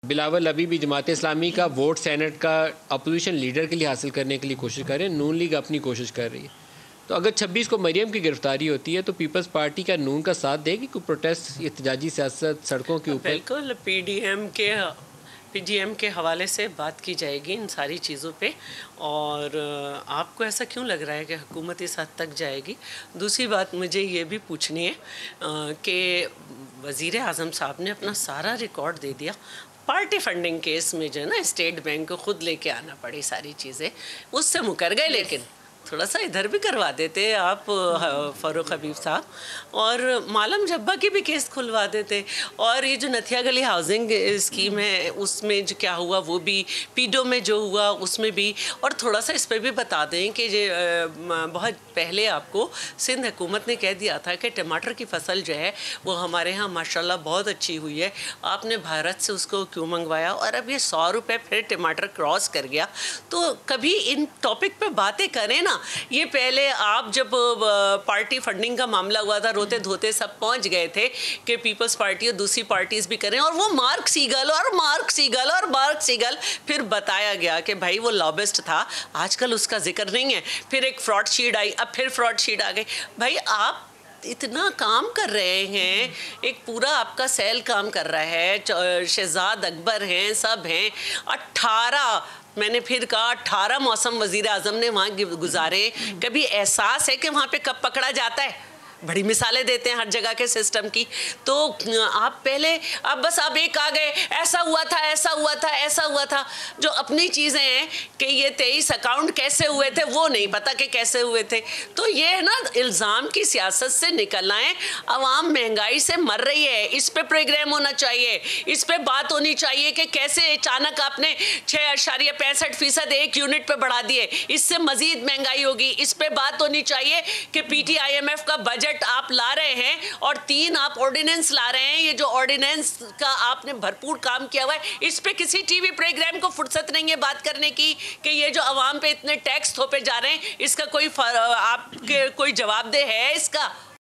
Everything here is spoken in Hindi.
बिलावल अभी भी जमात इस्लामी का वोट सेनेट का अपोजिशन लीडर के लिए हासिल करने के लिए कोशिश कर रहे हैं। नून लीग अपनी कोशिश कर रही है। तो अगर 26 को मरियम की गिरफ्तारी होती है तो पीपल्स पार्टी का नून का साथ देगी कोई प्रोटेस्ट एहतजाजी सियासत सड़कों के ऊपर? बिल्कुल पीजीएम के हवाले से बात की जाएगी इन सारी चीज़ों पे। और आपको ऐसा क्यों लग रहा है कि हुकूमत इस हद तक जाएगी? दूसरी बात मुझे ये भी पूछनी है कि वज़ीर आज़म साहब ने अपना सारा रिकॉर्ड दे दिया। पार्टी फंडिंग केस में जो है ना, स्टेट बैंक को खुद लेके आना पड़ी सारी चीज़ें, उससे मुकर गए। लेकिन थोड़ा सा इधर भी करवा देते आप फ़ारूक हबीब साहब, और मालम जब्बा की भी केस खुलवा देते। और ये जो नथिया गली हाउसिंग स्कीम है उसमें जो क्या हुआ वो भी, पीडो में जो हुआ उसमें भी। और थोड़ा सा इस पर भी बता दें कि बहुत पहले आपको सिंध हुकूमत ने कह दिया था कि टमाटर की फसल जो है वो हमारे यहाँ माशाल्लाह बहुत अच्छी हुई है, आपने भारत से उसको क्यों मंगवाया? और अब ये 100 रुपये फिर टमाटर क्रॉस कर गया। तो कभी इन टॉपिक पे बातें करें ना। ये पहले आप जब पार्टी फंडिंग का मामला हुआ था, रोते धोते सब पहुंच गए थे कि पीपल्स पार्टी और दूसरी पार्टीज भी करें, और वो मार्क सीगल फिर बताया गया कि भाई वो लॉबिस्ट था, आजकल उसका जिक्र नहीं है। फिर एक फ्रॉड शीट आई, अब फिर फ्रॉड शीट आ गई। भाई आप इतना काम कर रहे हैं, एक पूरा आपका सेल काम कर रहा है, शहजाद अकबर हैं, सब हैं। 18 मैंने फिर कहा 18 मौसम वजीर आज़म ने वहाँ गुजारे। कभी एहसास है कि वहाँ पे कब पकड़ा जाता है? बड़ी मिसालें देते हैं हर जगह के सिस्टम की। तो आप पहले आप एक आ गए, ऐसा हुआ था। जो अपनी चीज़ें हैं कि ये 23 अकाउंट कैसे हुए थे वो नहीं पता कि कैसे हुए थे। तो ये ना इल्ज़ाम की सियासत से निकलना है। आवाम महंगाई से मर रही है, इस पे प्रोग्राम होना चाहिए, इस पे बात होनी चाहिए कि कैसे अचानक आपने 6.65% एक यूनिट पे बढ़ा दिए, इससे मजीद महंगाई होगी। इस पे बात होनी चाहिए कि PTIMF का बजट आप ला रहे हैं और 3 आप ऑर्डिनेंस ला रहे हैं। ये जो ऑर्डिनेंस का आपने भरपूर काम किया हुआ है, इस पे किसी टीवी प्रोग्राम को फुर्सत नहीं है बात करने की कि ये जो अवाम पे इतने टैक्स थोपे जा रहे हैं, इसका कोई आपके कोई जवाबदेह है इसका?